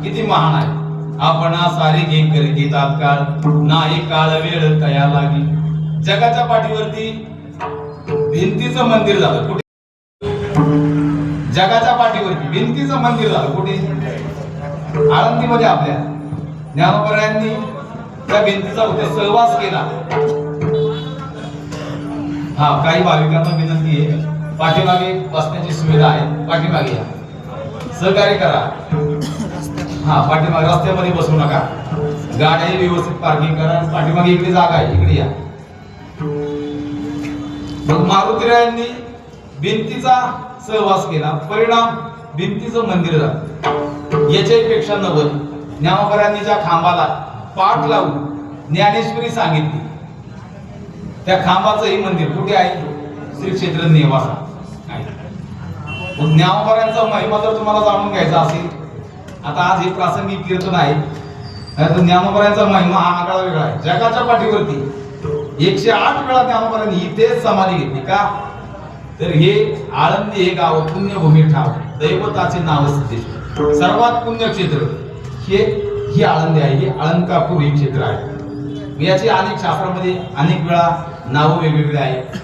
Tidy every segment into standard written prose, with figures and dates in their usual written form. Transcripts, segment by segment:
किती महान आहे. आपणा सारी घे करीती तात्काळ, नाही काळ वेळ तया लागी. जगाच्या पाठीवरती भिंतीचं मंदिर झालं. कुठे? जगाच्या पाठीवरती भिंतीचं मंदिर झालं. कुठे? आळंदीमध्ये. आपल्या ज्ञानोबरायांनी त्या भिंतीचा उद्देश सहवास केला. हा, काही भाविकांना विनंती आहे, पाठीमागे बसण्याची सुविधा आहे, पाठीमागे या, सहकार्य करा. हा, पाठीमागे रस्त्यामध्ये बसू नका, गाड्याही व्यवस्थित पार्किंग करा. पाठीमागे इकडे जागा आहे, इकडे या. मग मारुतीरायांनी भिंतीचा सहवास केला, परिणाम भिंतीचं मंदिर झालं. याच्यापेक्षा नवल ज्ञानोबरायांनी ज्या खांबाला पाठ लावून ज्ञानेश्वरी सांगितली, त्या खांबाचंही मंदिर कुठे आहे? श्री क्षेत्र नेवासा आहे. मग ज्ञानोबरायांचा महिमा जर तुम्हाला जाणून घ्यायचा असेल, आता आज हे प्रासंगिक कीर्तन आहे, तर ज्ञानोबरायांचा महिमा हा आगळा वेगळा आहे. जगाच्या पाठीवरती 108 वेळा ज्ञानोबरायांनी इथेच समाधी घेतली. का? तर हे आळंदी हे गाव पुण्यभूमी ठाव, दैवताचे नाव सिद्धेश्वर, सर्वात पुण्यक्षेत्र ही आळंदी आहे. हे अलंकापूर हे क्षेत्र आहे. याची अनेक शास्त्रामध्ये अनेक वेळा नाव वेगवेगळे आहेत.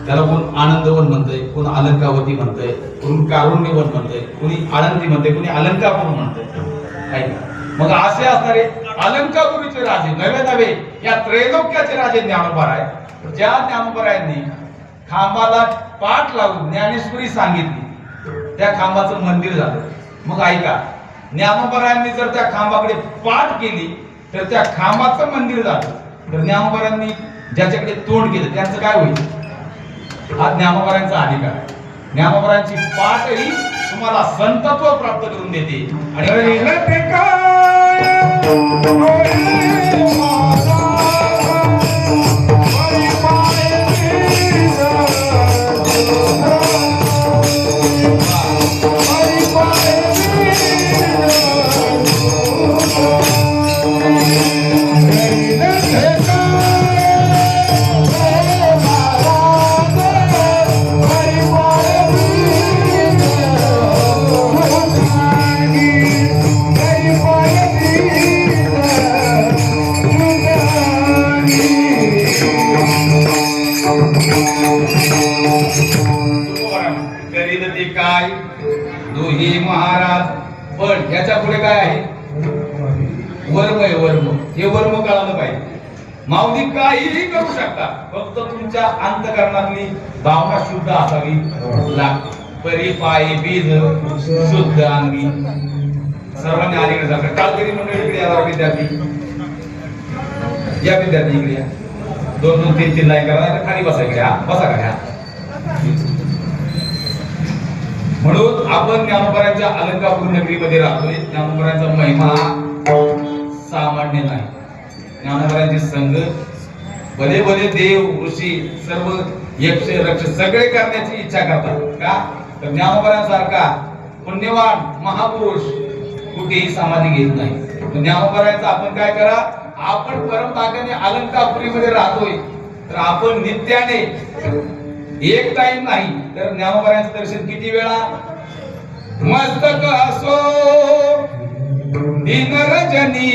त्याला कोण आनंदवन म्हणतंय, कोण अलंकावती म्हणतंय, कोण कारुण्यवन म्हणतंय, कोणी आळंदी म्हणतंय, कोणी अलंकापूर म्हणतंय. मग असे असणारे अलंकापुरीचे राजे, नवे नवे या त्रैलोक्याचे राजे ज्ञानोबा आहे. ज्या ज्ञानोबरायांनी खांबाला पाठ लावून ज्ञानेश्वरी सांगितली, त्या खांबाचं मंदिर झालं. मग ऐका, ज्ञानोबरायांनी जर त्या खांबाकडे पाठ केली तर त्या खांबाचं मंदिर झालं. तर ज्ञानोबरायांनी ज्याच्याकडे तोंड केलं त्यांचं काय होईल? हा ज्ञानोबरायांचा अधिकार आहे. ज्ञानोबरायांची पाठही तुम्हाला संतत्व प्राप्त करून देते. आणि काय दोही महाराज. पण याच्या पुढे काय आहे? वर्म आहे. वर्म, हे वर्म कळालं पाहिजे. माऊली काहीही करू शकता, फक्त तुमच्या अंतःकरणातली भावना शुद्ध असावी लागते. परी पायी बीज शुद्ध अंगी. सर्वांनी अलीकडे जातात. कालकरी मंडळी इकडे या, विद्यार्थी या, विद्यार्थी इकडे या. 2-2, 3-3 लाईन करा, नाही खाली बसा. इकडे बसा का? म्हणून आपण ज्ञानोबरायांच्या अलंकापूर नगरीमध्ये राहतोय. ज्ञानोबरायांचा महिमा सामान्य नाही. ज्ञानोबरायांची संगत भले भले देव ऋषी सर्व यक्ष रक्ष सगळे करण्याची इच्छा करतात. का? तर ज्ञानोबरायांसारखा पुण्यवान महापुरुष कुठेही समाधी घेत नाही. ज्ञानोबरायांचा आपण काय करा, आपण परमताकदीने अलंकापुरीमध्ये राहतोय, तर आपण नित्याने एक टाइम नाही तर ज्ञानोबरायांचं दर्शन किती वेळा? मस्तक असो दिन रजनी,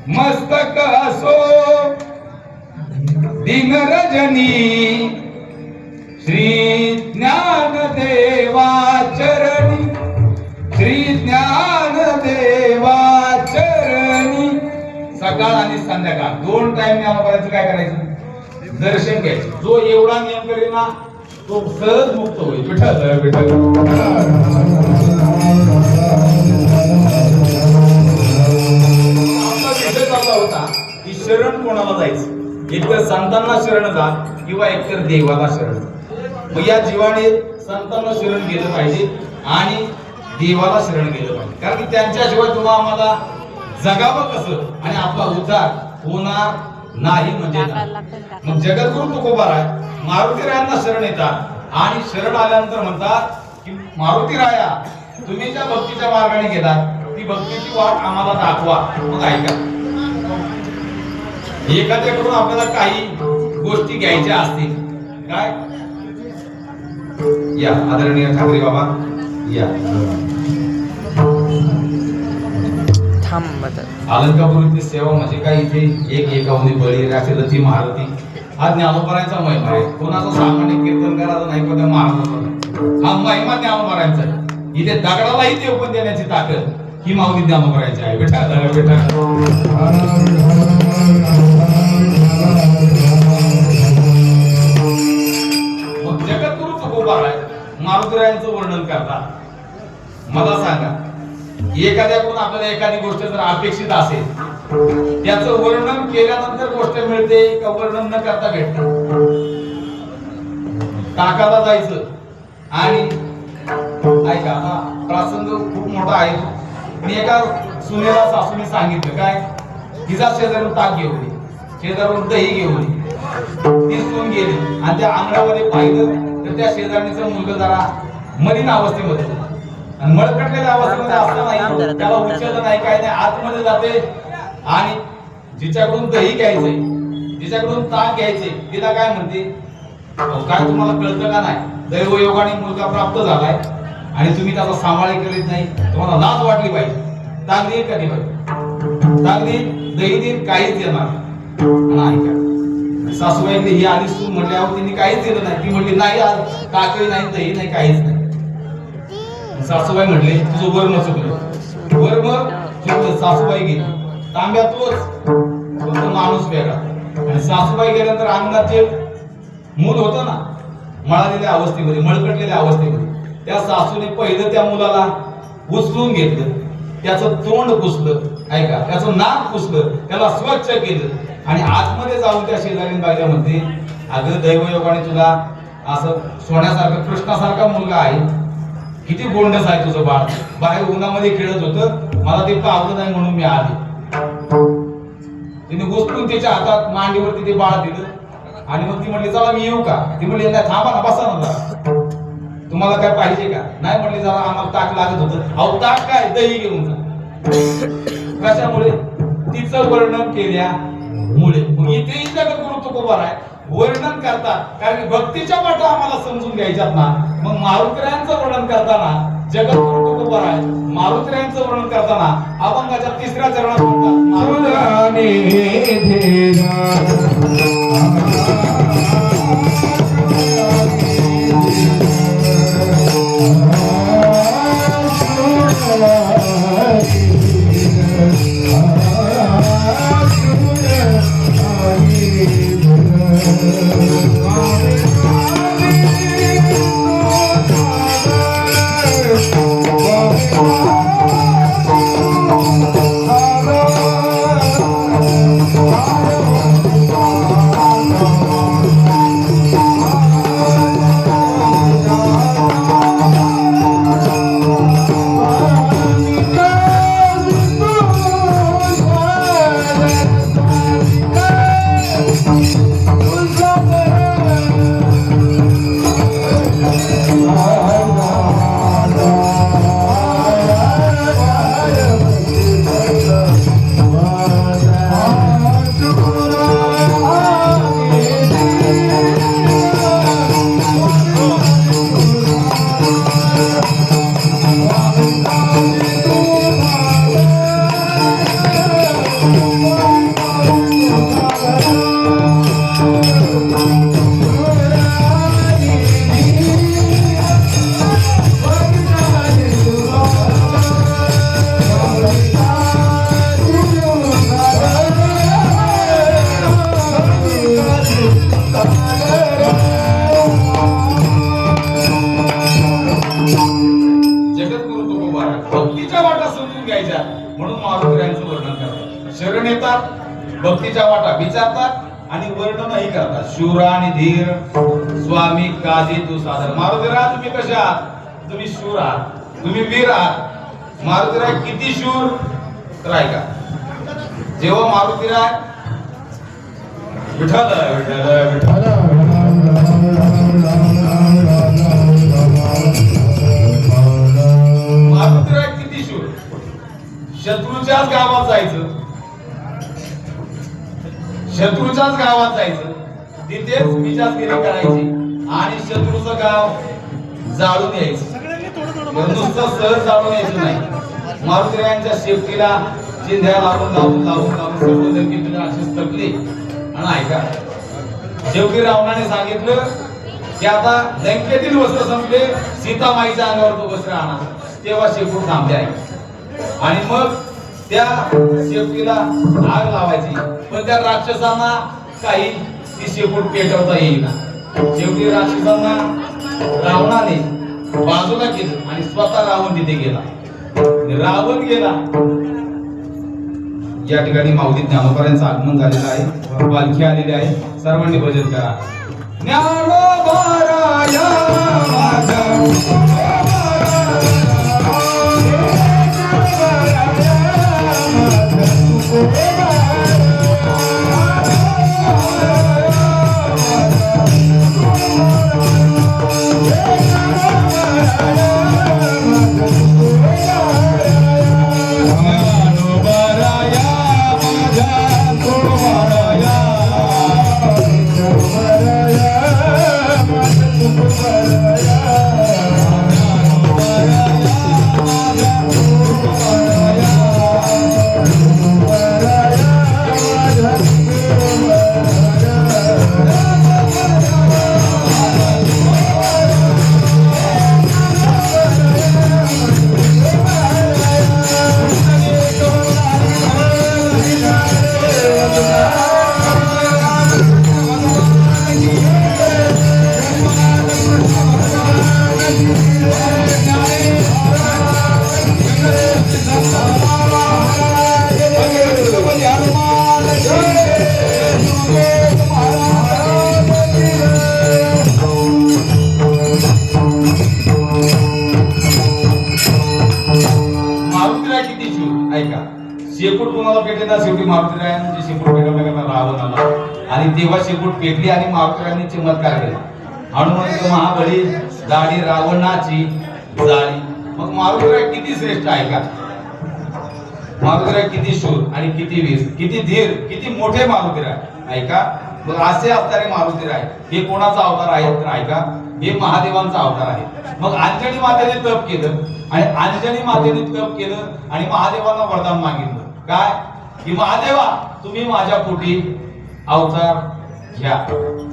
मस्तक असो दिन रजनी, श्री ज्ञानदेवा चरणी, श्री ज्ञानदेवा चरणी. सकाळ आणि संध्याकाळ 2 टाइम ज्ञानोबरायांचं काय करायचं? दर्शन घ्यायचं. जो एवढा नियम करेल ना तो सहज मुक्त होईल. विठ्ठल विठ्ठल. आपला विषय चालला होता की शरण कोणाला जायचं? एकतर संतांना शरण जा किंवा एकतर देवाला शरण जा. मग या जीवाने संतांना शरण गेलं पाहिजे आणि देवाला शरण गेलं पाहिजे. कारण की त्यांच्याशिवाय तुम्हाला आम्हाला जगावं कसं आणि आपला उद्धार होणार नाही. म्हणजे मग जगद्गुरु तुकोबाराय मारुतीरायांना शरण येतात आणि शरण आल्यानंतर म्हणतात की मारुतीराया, तुम्ही ज्या भक्तीच्या मार्गाने गेलात ती भक्तीची वाट आम्हाला दाखवा. मग ऐका, एखाद्याकडून आपल्याला काही गोष्टी घ्यायच्या असतील, काय या आदरणीय ठाकरे बाबा या, थांब अलंकापुरीतली सेवा म्हणजे काय, इथे एक एकावनी बळी असे रथी महारथी हा ज्ञानोबरायांचा महिमा आहे. कोणाचा सामान्य कीर्तन करायचं नाही, पण महाराजांचा हा महिमा ज्ञानोबरायांचा आहे. इथे दगडालाही देव पण देण्याची ताकद ही माऊली ज्ञानोबरायांची आहे. बेटा मग जगद्गुरु तुकोबा मारुतीरायांचं वर्णन करता. मला सांगा, एखाद्याकडून आपल्याला एखादी गोष्ट जर अपेक्षित असेल, त्याचं वर्णन केल्यानंतर गोष्ट मिळते का वर्णन न करता भेटते? टाकाला जायचं आणि ऐका, आता प्रसंग खूप मोठा आहे. मी एका सुनेला सासूने सांगितलं काय, तिचा शेजारून ताक घेऊन ये, शेजारून दही घेऊन ये. ती सून गेली आणि त्या अंगणामध्ये पाहिलं तर त्या शेजारणीचा मुलगा जरा मलिन अवस्थेमध्ये, मळकटलेल्या अवस्थेमध्ये असताना त्याला उचललं नाही, काय नाही, आतमध्ये जाते आणि जिच्याकडून दही घ्यायचंय, जिच्याकडून ताक घ्यायचे, तिला काय म्हणते, काय तुम्हाला कळतं का नाही, दैवयोगाने मुलगा प्राप्त झालाय आणि तुम्ही त्याचा सांभाळ करीत नाही, तुम्हाला लाज वाटली पाहिजे. ताक देईल का नाही, ताक देईल, दही देईल, काहीच देणार नाही. का सासूबाईकडे ही आली सून म्हटल्यावर तिने काहीच दिलं नाही. ती म्हटली नाही, आज ताकही नाही, दही नाही, काहीच नाही. सासूबाई म्हटले तुझं वर्म चुकलं, वर्म चुकलं. सासूबाई गेली, तांब्या तोच, माणूस वेगळा. आणि सासूबाई गेल्यानंतर अंगणात जे मूल होतं ना, मळालेल्या अवस्थेमध्ये, मळकटलेल्या अवस्थेमध्ये, त्या सासूने पहिलं त्या मुलाला उचलून घेतलं, त्याचं तोंड पुसलं, ऐका, त्याचं नाक पुसलं, त्याला स्वच्छ केलं आणि आतमध्ये जाऊन त्या शेजारीन बाईला म्हणते, अगं दैवयोगाने तुला असं सोन्यासारखं कृष्णासारखा मुलगा आहे, किती गोंडस आहे तुझं बाळ, बाहेर उन्हामध्ये खेळत होतं, मला ते पावलं नाही म्हणून मी आले. तिने उचलून त्याच्या हातात मांडीवरती ते बाळ दिलं आणि मग ती म्हणली चला मी येऊ का? ती म्हणली नाही, थांबा ना, बसा ना जरा, तुम्हाला काय पाहिजे का? नाही म्हणली, जरा आम्हाला ताक लागत होतं. अहो ताक काय, दही घेऊन जा. कशामुळे? तिचं वर्णन केल्यामुळे. मग इथेही जगद्गुरु तुकोबा आहे वर्णन करतात, कारण की भक्तीच्या वाटा आम्हाला समजून घ्यायच्यात ना. मग मारुतीरायांचं वर्णन करताना जगद्गुरु तुकोबा आहे, मारुतीरायांचं वर्णन करताना अभंगाच्या 3ऱ्या चरणात म्हणतात, म्हणून मारुतीरायांचं वर्णन करतात. शरण येतात, भक्तीच्या वाटा विचारतात आणि वर्णनही करतात. शूर आणि धीर स्वामी काजी तू सादर. मारुतीराय तुम्ही कसे आहात? तुम्ही शूर आहात, तुम्ही वीर आहात. मारुतीराय किती शूर तर ऐका, जेव्हा मारुतीराय विठ्ठल विठ्ठल विठ्ठल मारुतीराय किती शूर. शत्रूच्याच गावात जायचं, शत्रूच्याच गावात जायचं, तिथेच विचारगिरी करायची आणि शत्रूचं गाव जाळून यायचं. नुसतं सहज जाळून यायचं नाही. मारुतीरायांच्या शेपटीला चिंध्या लावून लावून लावून लावून सर्व लंकेतील राक्षस थकले. आणि ऐका, शेवटी रावणाने सांगितलं की आता लंकेतील वस्त्र संपले, सीतामाईच्या अंगावर तो वस्त्र आणा. तेव्हा शेपूट थांबले आहे. आणि मग त्या शेपटीला आग लावायची, पण त्या राक्षसांना काही ती शेपूट पेटवता येईना. शेवटी राक्षसांना रावणाने बाजूला केलं आणि स्वतः रावण तिथे गेला. रावण गेला. या ठिकाणी माऊली ज्ञानोबारांचं आगमन झालेलं आहे, पालखी आलेली आहे. सर्वांनी भजन करा. ज्ञानोबाराया माझा शेपूट कोणाला पेटले? शेवटी मारुतीरायांची शेपूट पेटवण्याकरता रावण आला आणि तेव्हा शेपूट पेटली आणि मारुतीरायांनी चमत्कार केला. हनुमंत महाबळी दाढी रावणाची जाळी. मग मारुतीराय किती श्रेष्ठ आहे का? मारुतीराय किती शूर आणि किती वीर, किती धीर, किती मोठे मारुतीराय. ऐका, मग असे असणारे मारुतीराय हे कोणाचा अवतार आहे तर ऐका, हे महादेवांचा अवतार आहे. मग अंजनी मातेने तप केलं आणि अंजनी मातेने तप केलं आणि महादेवांना वरदान मागितलं. काय की महादेवा तुम्ही माझ्या पोटी अवतार घ्या.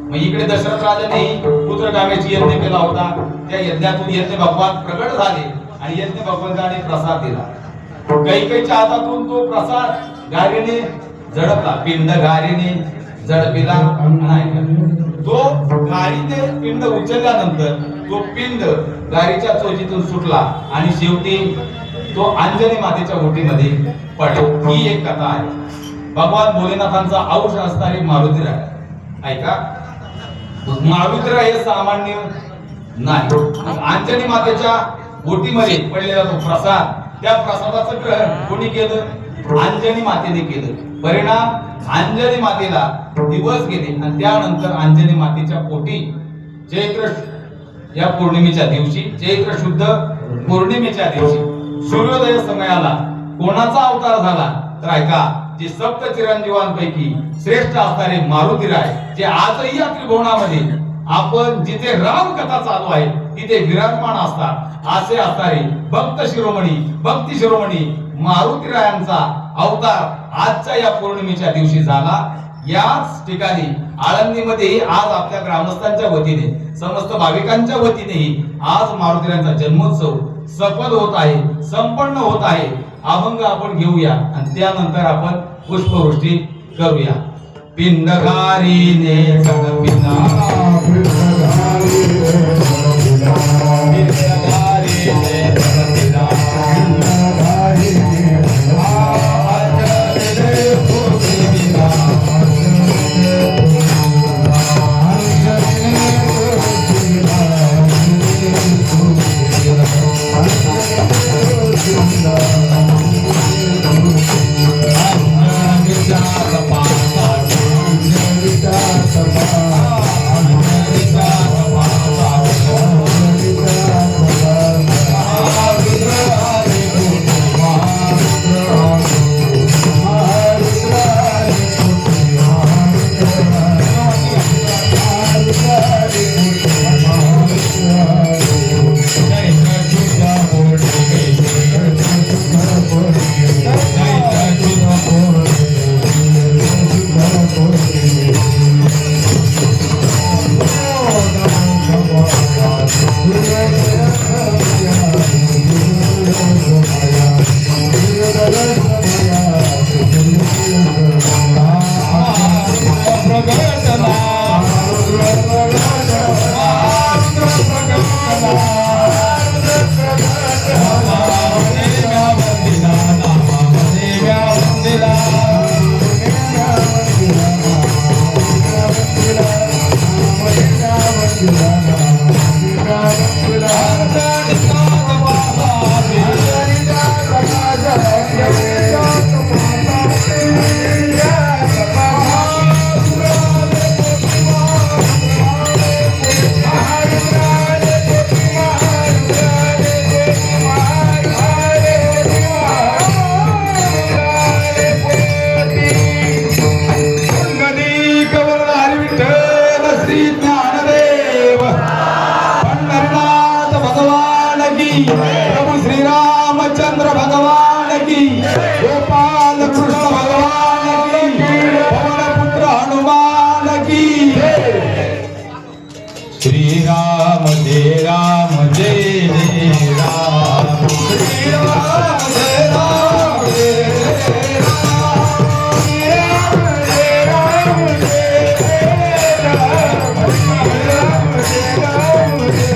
मग इकडे दशरथ राजाने पुत्रकामेची यज्ञ केला होता. त्या यज्ञातून यज्ञ भगवान प्रगट झाले आणि यज्ञ भगवंताने प्रसाद दिला. कैकेयीच्या हातातून तो प्रसाद गारीने झडपला, पिंड गारीने झडपिला. तो गारीने पिंड उचलल्यानंतर तो पिंड गारीच्या चोचीतून सुटला आणि शेवटी तो अंजनी मातेच्या ओटीमध्ये पडला. ही एक कथा आहे. भगवान भोलेनाथांचा अंश असणारे मारुतीराय. ऐका, मारुतीराय हे सामान्य नाही. अंजनी मातेच्या ओटीमध्ये पडलेला तो प्रसाद, त्या प्रसादाचं ग्रहण कोणी केलं? अंजनी मातेने केलं. परिणाम अंजनी मातेला दिवस गेले आणि त्यानंतर अंजनी मातेच्या पोटी चैत्र या पौर्णिमेच्या दिवशी, चैत्र शुद्ध पौर्णिमेच्या दिवशी सूर्योदय समयाला कोणाचा अवतार झाला तर ऐका, जे सप्त चिरंजीवांपैकी श्रेष्ठ असणारे मारुतीराय, जे आजही या त्रिभुवनामध्ये आपण जिथे राम कथा चालू आहे तिथे विराजमान असतात. असे असणारे भक्त शिरोमणी, भक्ती शिरोमणी मारुतीरायांचा अवतार आजच्या या पौर्णिमेच्या दिवशी झाला. याच ठिकाणी आळंदीमध्ये आज आपल्या ग्रामस्थांच्या वतीने, समस्त भाविकांच्या वतीनेही आज मारुतीरायांचा जन्मोत्सव सफल होत आहे, संपन्न होत आहे. अभंग आपण घेऊया आणि त्यानंतर आपण पुष्पवृष्टी करूया. पिंडगारीने गणपिना, पिंडगारीने गणपिना, Sapa प्रभु श्री रामचंद्र भगवान की, गोपाल कृष्ण भगवान की, पवन पुत्र हनुमान की। श्री राम जय राम जय जय राम, श्री राम जय राम जय जय राम, श्री राम जय राम जय जय राम, श्री राम जय राम जय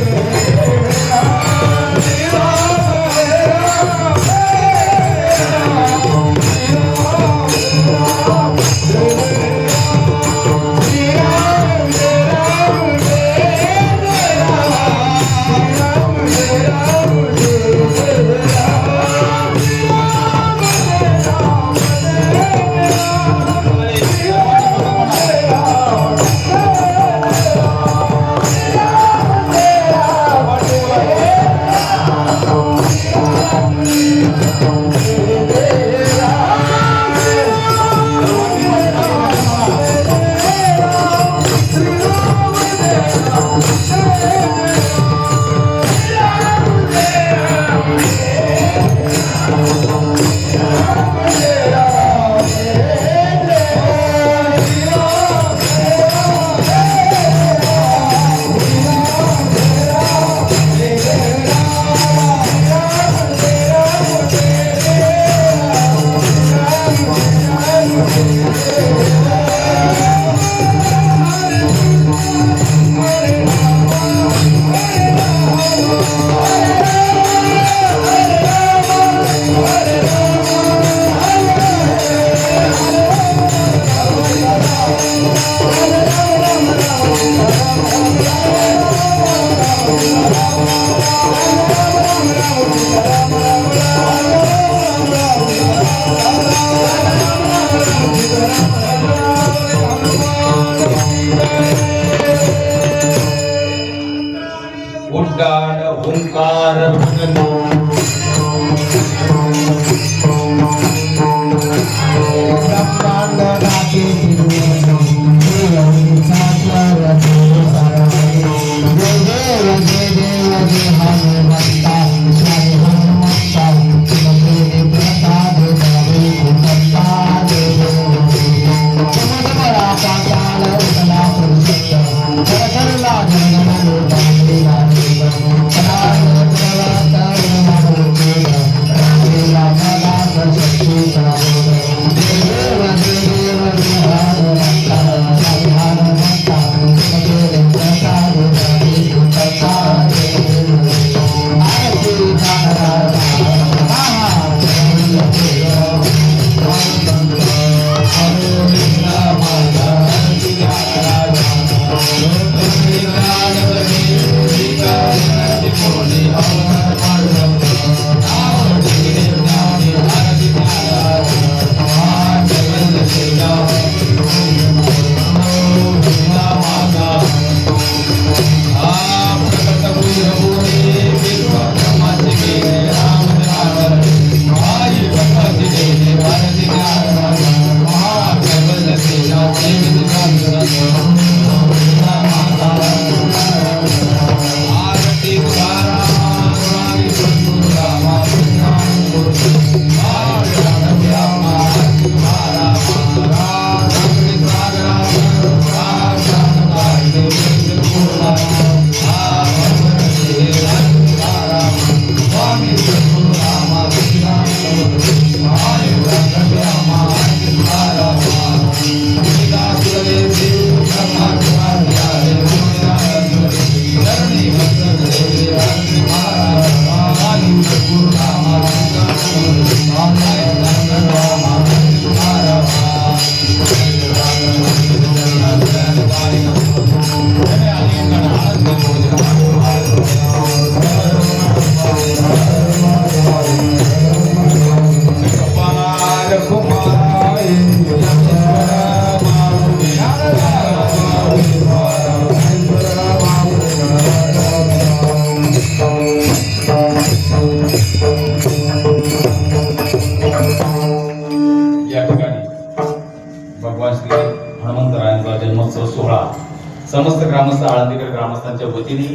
समस्त ग्रामस्थ आळंदीकर ग्रामस्थांच्या वतीने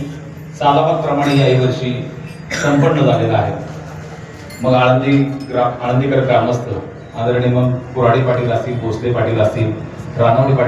सालाबादप्रमाणे याही वर्षी संपन्न झालेला आहे. मग आळंदीकर ग्रामस्थ आदरणीय मग कुऱ्हाडी पाटील असतील, भोसले पाटील असतील, रानवडे पाटील